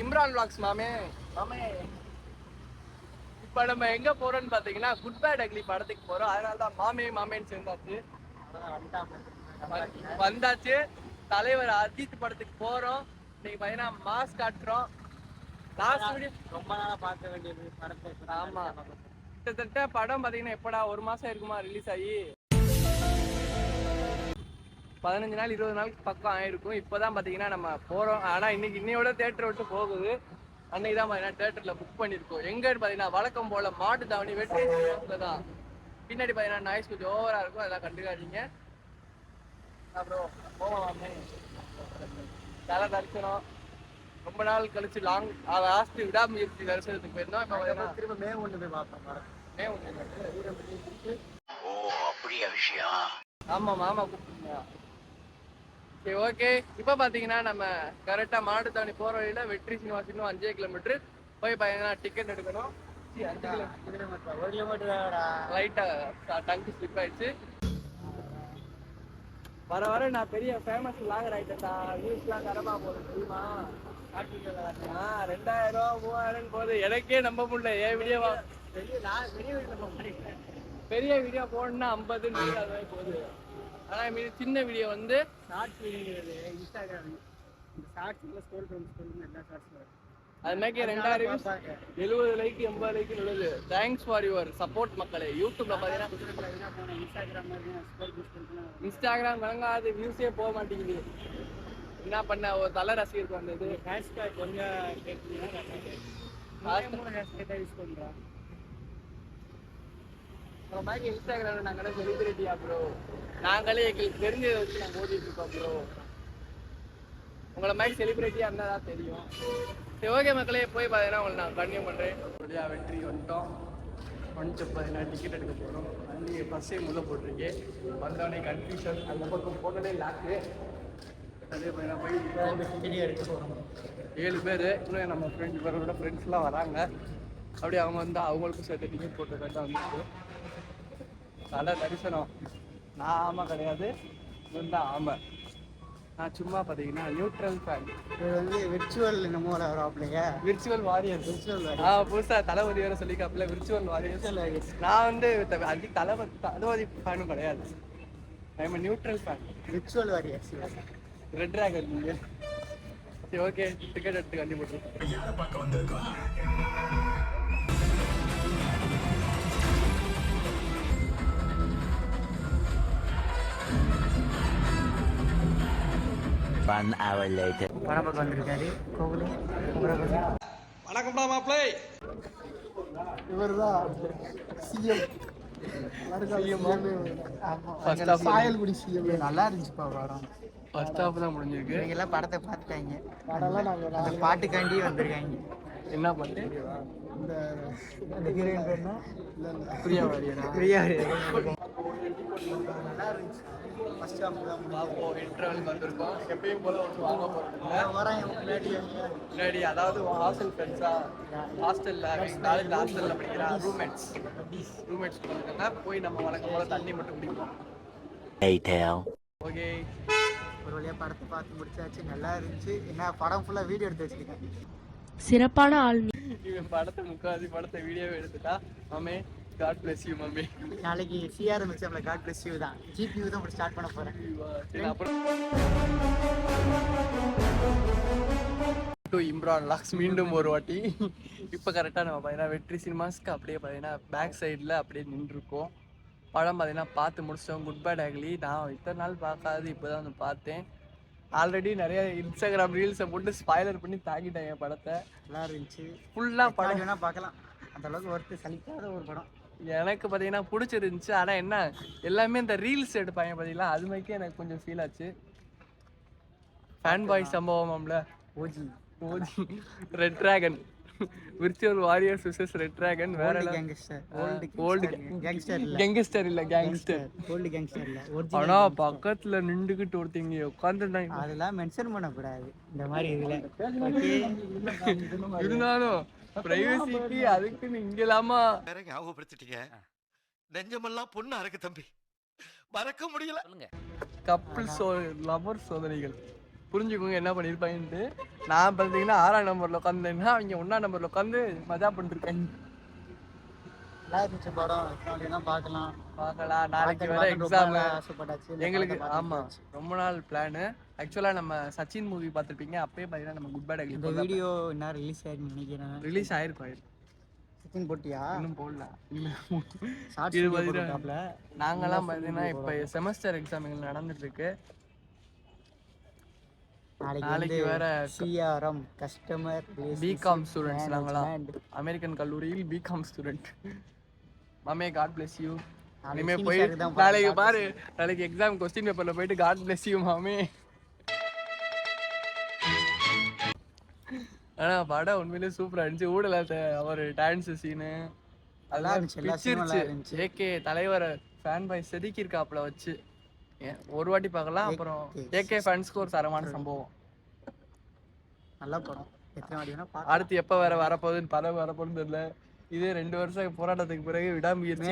Imran vlogs மாமே. இப்ப நம்ம எங்க போறோம்னு பாத்தீங்கன்னா குட் பேட் அக்லி படத்துக்கு போறோம். அதனாலதான் மாமேன்னு சேர்ந்தாச்சு. வந்தாச்சு. தலைவர் அஜித் படத்துக்கு போறோம். இன்னைக்கு பாத்தீங்கன்னா மாஸ் காட்டுறோம். ரொம்ப நாளா பார்க்க வேண்டியது படத்தை. ஆமா, கிட்டத்தட்ட படம் பாத்தீங்கன்னா எப்படா ஒரு மாசம் இருக்குமா ரிலீஸ் ஆகி 15 நாள் 20 நாளுக்கு பக்கம் ஆயிருக்கும். இப்பதான் பாத்தீங்கன்னா நம்ம போறோம். ஆனா இன்னையோட தேட்டர் விட்டு போகுது. அன்னைக்கு தான் பாத்தீங்கன்னா தேட்டர்ல புக் பண்ணிருக்கோம். எங்கன்னு பாத்தீங்கன்னா வழக்கம் போல மாட்டு தாவணி வெற்றி தான். பின்னாடி பாத்தீங்கன்னா நாய்ஸ் கொஞ்சம் ஓவரா இருக்கும், அதெல்லாம் கண்டுக்காதீங்க. அப்புறம் போவாமே தலை தரிசனம் ரொம்ப நாள் கழிச்சு லாஸ்ட் விடாமுயற்சி தரிசனத்துக்கு போயிருந்தோம். இப்ப திரும்ப மே 1 போய் பார்த்தோம். மே 1. ஓ அப்படியா விஷயம். ஆமா மாமா கூப்பிட்டீங்க. சரி ஓகே. இப்ப பாத்தீங்கன்னா நம்ம கரெக்டா மாட்டுத்தாவணி போற வழியில வெற்றி சீனிவாஸ் இன்னும் 5 கிலோமீட்டர் போய் பாத்தீங்கன்னா டிக்கெட் எடுக்கணும். 5 கிலோமீட்டர் 1 கிலோமீட்டர் லைட்டா டங்கு ஸ்லிப் ஆயிடுச்சு. வர நான் பெரிய ஃபேமஸ் லாகர் ஆயிட்டேன்டா. நியூஸ்லாம் தரமா போகுது தெரியுமா? 2000 3000 போகுது. எனக்கே நம்ப முடியல. ஏன் வீடியோவா பெரிய வீடியோ போடணும்னா 50 போகுது. ஆனா சின்ன வீடியோ வந்து ஷார்ட்ஸ் வீடியோங்கிறது இன்ஸ்டாகிராம் இந்த ஷார்ட்ஸ்ல ஸ்க்ரோல் பண்ணி எல்லா ஷார்ட்ஸ் வரும். அது மாதிரி 2000 70 லைக் 80 லைக் உள்ளது. தேங்க்ஸ் ஃபார் யுவர் சப்போர்ட் மக்களே. யூடியூப்ல பாத்தீங்கன்னா இன்ஸ்டாகிராம் வழங்காது, வியூஸே போக மாட்டேங்குது. என்ன பண்ண ஒரு தலை ரசிகருக்கு வந்தது. ஹேஷ்டேக் கொஞ்சம் கேட்டீங்கன்னா ஹேஷ்டேக் யூஸ் பண்றோம். இன்ஸ்டாகிராம்ல நாங்களே செலிபிரிட்டியா ப்ரோ. நாங்களே எங்களுக்கு தெரிஞ்சதை வச்சு நாங்கள் ஓடிட்டு இருக்கோம் ப்ரோ. உங்களை மாதிரி செலிபிரிட்டியா இருந்தா தான் தெரியும். சரி ஓகே மக்களே, போய் பார்த்தீங்கன்னா உங்களை நான் கன்டினியூ பண்ணுறேன். வழியா வெற்றி வந்துட்டோம். கொஞ்சம் பார்த்தீங்கன்னா டிக்கெட் எடுக்க போகிறோம். அன்றைக்கி பஸ்ஸே முள்ள போட்டிருக்கேன். வந்தோடனே கன்ஃபியூஷன். அந்த பக்கம் போனதே லாக்கு. அதே பார்த்தீங்கன்னா போய் எடுக்க போகிறோம். 7 பேர். இன்னும் நம்ம பேரோட ஃப்ரெண்ட்ஸ்லாம் வராங்க. அப்படியே அவங்க வந்து அவங்களுக்கும் சேர்த்து டிக்கெட் போட்டு கரெக்டாக வந்துருக்கு. தலை தரிசனம். நான் ஆமை கிடையாது, இதுதான் ஆமை. நான் சும்மா பார்த்தீங்கன்னா நியூட்ரல் ஃபேன். இது வந்து விர்ச்சுவல் என்னமோ வராப்லையா, விர்ச்சுவல் வாரியர்ஸ். புதுசாக தளபதி வேறு சொல்லிக்காப்புல விர்ச்சுவல் வாரியர்ஸ். நான் வந்து தளபதி ஃபேனும் கிடையாது. I'm neutral fan. Virtual warriors red dragon. நீங்கள் சரி ஓகே, டிக்கெட் எடுத்து கண்டிப்பாக. One hour later. படம் பார்க்க வந்திருக்காரு கோகுலு. வணக்கம்டா மாப்பிள்ளை. இவர்தான் சிஎம். சாயல்குடி சிஎம். நல்லா இருந்துச்சுப்பா படம். ஃபர்ஸ்ட் ஹாஃப் தான் முடிஞ்சிருக்கு. இவங்க எல்லாம் படத்தை பார்த்துட்டாங்க. அந்த பாட்டுக்காண்டி வந்திருக்காங்க. என்ன பாட்டு? இந்த ஹீரோயின் பேர் என்ன? பிரியா வாரியரா? பிரியா வாரியர். நல்லா இருந்துச்சு. ஃபர்ஸ்ட் ஹாஃப் தான் பாப்போம். இன்டர்வலுக்கு வந்திருக்கோம். எப்பயும் போல ஒன்று வாங்க போகிறோம். வரேன் முன்னாடி. அதாவது ஹாஸ்டல் ஃப்ரெண்ட்ஸா, ஹாஸ்டலில் காலேஜில் ஹாஸ்டலில் படிக்கிற ரூம்மேட்ஸ் கொடுத்துருக்காங்க. போய் நம்ம வழக்கம் போல தண்ணி மட்டும் குடிப்போம். ஓகே, ஒரு வழியாக படத்தை பார்த்து முடிச்சாச்சு. நல்லா இருந்துச்சு. என்ன படம் ஃபுல்லாக வீடியோ எடுத்து வச்சுருக்கேன். சிறப்பான ஆள். இவன் படத்தை முக்காவாசி படத்தை வீடியோவை எடுத்துட்டா. மாமே காட் பிளஸ் யூ மாமே. நாளைக்கு சிஆர்எம் எக்ஸாமில் காட் பிளஸ் யூ தான். ஜிபியூ தான் இப்போ ஸ்டார்ட் பண்ண போகிறேன். இம்ரான் லாக்ஸ் மீண்டும் ஒரு வாட்டி. இப்போ கரெக்டாக நம்ம பார்த்தீங்கன்னா வெற்றி சினிமாஸ்க்கு அப்படியே பார்த்தீங்கன்னா பேக் சைடில் அப்படியே நின்றுருக்கோம். படம் பார்த்தீங்கன்னா பார்த்து முடிச்சிட்டோம். Good bad ugly. நான் இத்தனை நாள் பார்க்காது இப்போ தான் வந்து பார்த்தேன். ஆல்ரெடி நிறைய இன்ஸ்டாகிராம் ரீல்ஸை போட்டு ஸ்பாய்லர் பண்ணி தாக்கிட்டாங்க படத்தை. நல்லா இருந்துச்சு. ஃபுல்லாக படம் வேணால் பார்க்கலாம். அந்த அளவுக்கு ஒருத்தர் சலிக்காத ஒரு படம். எனக்கு பார்த்தீங்கன்னா பிடிச்சிருந்துச்சு. ஆனால் என்ன எல்லாமே இந்த ரீல்ஸ் எடுப்பாங்க பார்த்தீங்களா, அது மாதிரிக்கே எனக்கு கொஞ்சம் ஃபீல் ஆச்சு. ஃபேன் பாய் சம்பவம்ல OG red dragon virtual warriors vicious red dragon. வேற கேங்ஸ்டர். ஓல்டு கேங்ஸ்டர் இல்ல கேங்ஸ்டர். ஓல்டு கேங்ஸ்டர் இல்ல. ஆனா பக்கத்துல நின்னுக்கிட்டு ஒருத்தங்க உட்கார்ந்துட்டாங்க. அதெல்லாம் மென்ஷன் பண்ண கூடாது இந்த மாதிரி இதுல. இருந்தாலும் பிரைவசிக்கு அதுக்குன்னு இங்க இல்லாம வேற ஞாபகப்படுத்திட்டீங்க. நெஞ்சமெல்லாம் பொண்ணா இருக்கு தம்பி, மறக்க முடியல. கப்பிள் லவர் சோதனைகள். புரிஞ்சுக்கோங்க என்ன பண்ணியிருப்பாங்கன்ட்டு. நான் பார்த்தீங்கன்னா 6ஆம் நம்பரில் உட்காந்துன்னா அவங்க 1ஆம் நம்பரில் உட்காந்து மஜா பண்ணிருக்காங்க. நல்லா இருந்துச்சு படம், பார்க்கலாம். நாளைக்கு வேற எக்ஸாம் ஆசைப்பட்டாச்சு எங்களுக்கு. ஆமா, ரொம்ப நாள் பிளானு. ஆக்சுவலா நம்ம சச்சின் மூவி பார்த்துருப்பீங்க, அப்பயே பார்த்தீங்கன்னா நம்ம குட் பேட் இந்த வீடியோ என்ன ரிலீஸ் ஆயிருன்னு நினைக்கிறேன். ரிலீஸ் ஆயிருக்கும். சச்சின் போட்டியா? இன்னும் போடல. ஷார்ட்ஸ் வீடியோ போட்டுட்டாப்ல. நாங்கெல்லாம் பார்த்தீங்கன்னா இப்போ செமஸ்டர் எக்ஸாம் எங்களுக்கு நடந்துட்டு இருக்கு. நாளைக்கு வேற சிஆர்எம் கஸ்டமர் பிகாம் ஸ்டூடெண்ட்ஸ் நாங்களாம். அமெரிக்கன் கல்லூரியில் பிகாம் ஸ்டூடெண்ட். மாமே காட் பிளஸ் யூ. இனிமே போய் நாளைக்கு பாரு, நாளைக்கு எக்ஸாம் கொஸ்டின் பேப்பர்ல போயிட்டு காட் பிளஸ் யூ மாமே. ஆனா படம் உண்மையிலேயே சூப்பரா இருந்துச்சு. ஊடல அவர் டான்ஸ் சீனு அதெல்லாம் ஏகே தலைவர ஃபேன் பாய் செதுக்கி இருக்காப்ல வச்சு ஒரு வாட்டி பார்க்கலாம். அப்புறம் ஏகே ஃபேன்ஸ்க்கு ஒரு தரமான சம்பவம். நல்ல படம். எத்தனை வாட்டி வேணா பார்க்கலாம். அடுத்து எப்ப வேற வரப்போகுதுன்னு படம் வரப்போகுதுன்னு தெரியல. இதே 2 வருஷம் போராட்டத்துக்கு பிறகு விடாமுயற்சி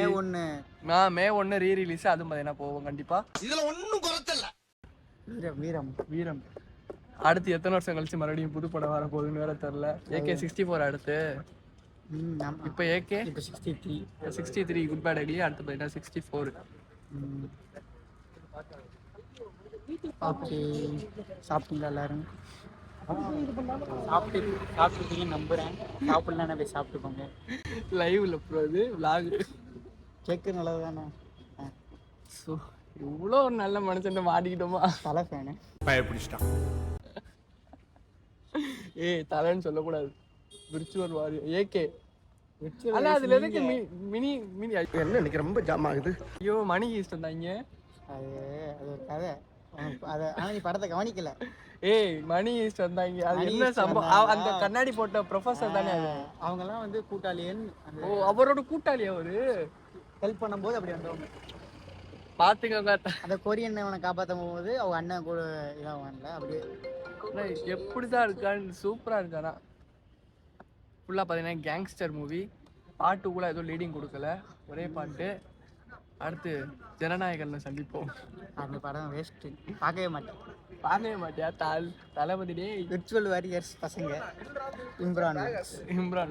மே 1 ரீ ரிலீஸ். அதுவும் பார்த்தீங்கன்னா போவோம் கண்டிப்பா. இதுல ஒண்ணும் குறைச்சல. வீரம் வீரம் அடுத்து எத்தனை வருஷம் கழிச்சு மறுபடியும் புது படம் வர போகுதுன்னு வேற தெரியல. AK 64 அடுத்து. இப்போ AK 63 குட் பேட் அக்லி. அடுத்து பார்த்தீங்கன்னா 64. ஓகே, சாப்பிட்டீங்களா எல்லாரும்? சாப்பிட்டுட்டீங்க நம்புறேன். சாப்பிடலாம் போய் சாப்பிட்டு போங்க. லைவ்ல போகுது vlog. கேக்கு நல்லது தானே. ஸோ இவ்வளோ ஒரு நல்ல மனுஷன் மாட்டிக்கிட்டோமா? தலை ஃபேனு பயப்பிடிச்சிட்டான். தலைன்னு சொல்லக்கூடாது. Virtual warrior AK. ஆனா அதுல எதுக்கு மினி மினி என்ன எனக்கு ரொம்ப ஜாம் ஆகுது. ஐயோ மணி ஈஸ்ட் வந்தாங்க. அது ஒரு கதை. நீ படத்தை கவனிக்கல. மணி ஈஸ்ட் வந்தாங்க. அது என்ன சம்பவம்? அந்த கண்ணாடி போட்ட ப்ரொஃபசர் தானே அது. அவங்கெல்லாம் வந்து கூட்டாளியன். அவரோட கூட்டாளி அவரு. ஹெல்ப் பண்ணும்போது அப்படி வந்தவங்க பாத்துக்கோங்க. அந்த கொரியன் அவனை காப்பாற்றும் போது அவங்க அண்ணன் கூட இதான் வரல. அப்படியே எப்படிதான் இருக்கான்னு சூப்பரா இருக்கானா. ஃபுல்லா பாத்தீங்கன்னா கேங்ஸ்டர் மூவி. பாட்டு கூட ஏதோ லீடிங் கொடுக்கல, ஒரே பாட்டு. அடுத்து ஜனநாயகன்ல சந்திப்போம். அந்த படம் வேஸ்ட். பார்க்கவே மாட்டியா? தளபதி விர்ச்சுவல் வாரியர்ஸ் பசங்க. இம்ரான்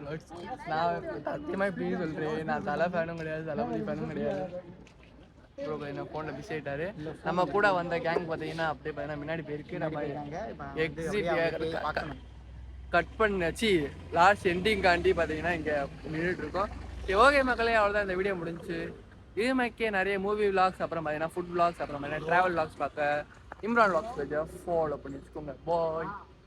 லாக்ஸ். நான் சத்தியமா இப்படி சொல்றேன், நான் தலை ஃபேனும் கிடையாது, தளபதி ஃபேனும் கிடையாது. ப்ரோ என்ன ஃபோன்ல பிஸி ஆயிட்டாரு. நம்ம கூட வந்த கேங் பார்த்தீங்கன்னா அப்படியே பார்த்தீங்கன்னா முன்னாடி போயிருக்கு. நம்ம எக்ஸிட் கட் பண்ணி லாஸ்ட் எண்டிங் காண்டி பார்த்தீங்கன்னா இங்கே நின்றுட்டு இருக்கோம். ஓகே மக்களே, அவ்வளோதான் இந்த வீடியோ முடிஞ்சு. இது மாதிரிக்கே நிறைய மூவி விளாக்ஸ், அப்புறம் பார்த்தீங்கன்னா ஃபுட் விளாக்ஸ், அப்புறம் பார்த்தீங்கன்னா ட்ராவல் விளாக்ஸ் பார்க்க இம்ரான் விளாக்ஸ் பேஜை ஃபாலோ பண்ணி வச்சுக்கோங்க. பாய்.